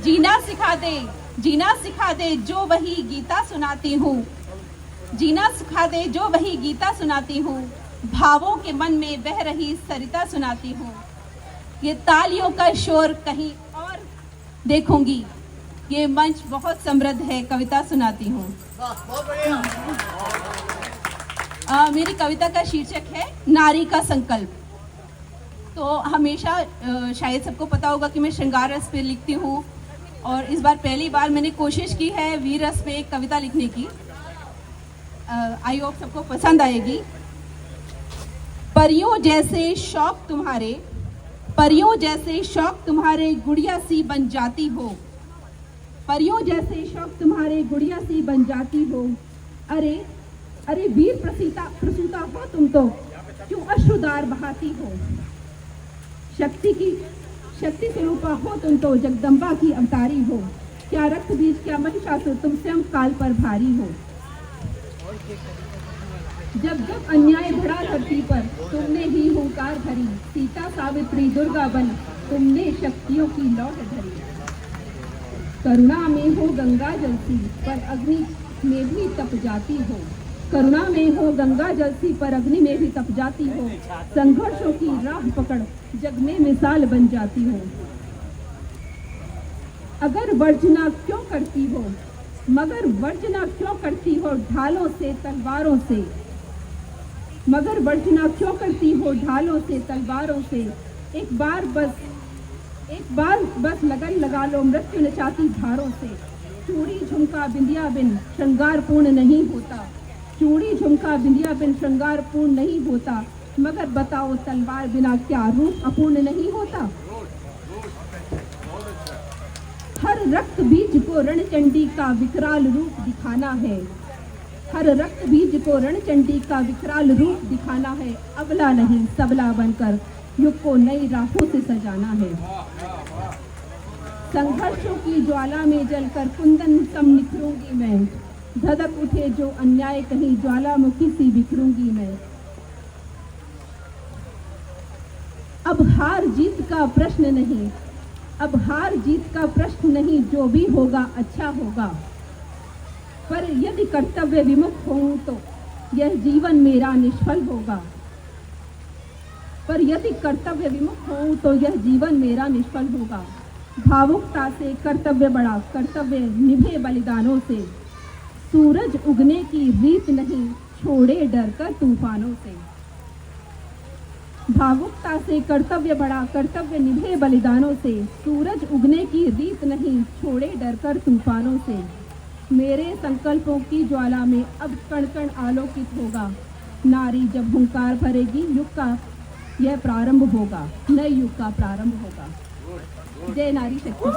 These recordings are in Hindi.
जीना सिखा दे जो वही गीता सुनाती हूँ। जीना सिखा दे जो वही गीता सुनाती हूँ। भावों के मन में बह रही सरिता सुनाती हूँ। ये तालियों का शोर कहीं और देखूंगी। ये मंच बहुत समृद्ध है, कविता सुनाती हूँ। मेरी कविता का शीर्षक है नारी का संकल्प। तो हमेशा शायद सबको पता होगा कि मैं श्रृंगार रस पे लिखती हूँ, और इस बार पहली बार मैंने कोशिश की है वीर रस पे एक कविता लिखने की। आई होप सबको पसंद आएगी। परियों जैसे शौक तुम्हारे, परियों जैसे शौक तुम्हारे गुड़िया सी बन जाती हो। परियों जैसे शौक तुम्हारे गुड़िया सी बन जाती हो। अरे अरे वीर प्रसूता हो तुम तो, क्यों अश्रुधार बहाती हो। शक्ति स्वरूपा हो तुम तो, जगदम्बा की अवतारी हो। क्या रक्त बीज क्या महिषासुर, तुम स्वयं काल पर भारी हो। जब जब अन्याय बढ़ा धरती पर, तुमने ही हुंकार भरी। सीता सावित्री दुर्गा बन, तुमने शक्तियों की लौट धरी। करुणा में हो गंगा जलसी, पर अग्नि में भी तप जाती हो। करुणा में हो गंगा जलसी, पर अग्नि में भी तप जाती हो। संघर्षों की राह पकड़, जग में मिसाल बन जाती हो। अगर वर्जना क्यों करती हो, मगर वर्जना क्यों करती हो ढालों से तलवारों से। मगर वर्जना क्यों करती हो ढालों से तलवारों से। एक बार बस लगन लगा लो मृत्यु नचाती धारों से। चूड़ी झुमका बिंदिया बिन श्रृंगार पूर्ण नहीं होता। चूड़ी झुमका बिंदिया बिन श्रृंगार पूर्ण नहीं होता। मगर बताओ तलवार बिना क्या रूप अपूर्ण नहीं होता। हर रक्त बीज को रणचंडी का विकराल रूप दिखाना है। हर रक्त बीज को रणचंडी का विकराल रूप दिखाना है। अबला नहीं सबला बनकर युग को नई राहों से सजाना है। संघर्षों की ज्वाला में जलकर कुंदन सम निखरूंगी मैं। धधक उठे जो अन्याय कहीं ज्वालामुखी सी बिखरूंगी मैं। अब हार जीत का प्रश्न नहीं, अब हार जीत का प्रश्न नहीं, जो भी होगा अच्छा होगा। पर यदि कर्तव्य विमुख हूं तो यह जीवन मेरा निष्फल होगा। पर यदि कर्तव्य विमुख हूं तो यह जीवन मेरा निष्फल होगा। भावुकता से कर्तव्य बढ़ा, कर्तव्य निभे बलिदानों से। सूरज उगने की रीत नहीं, छोड़े डर कर तूफानों से। भावुकता से कर्तव्य बढ़ा, कर्तव्य निभे बलिदानों से। सूरज उगने की रीत नहीं, छोड़े डर कर तूफानों से। मेरे संकल्पों की ज्वाला में अब कण कण आलोकित होगा। नारी जब हुंकार भरेगी, युग का यह प्रारंभ होगा, नए युग का प्रारंभ होगा। जय नारी शक्ति।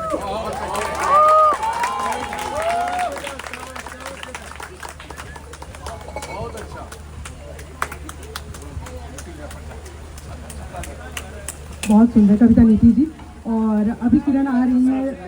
बहुत सुंदर कविता नीति जी। और अभी किरण आ रही है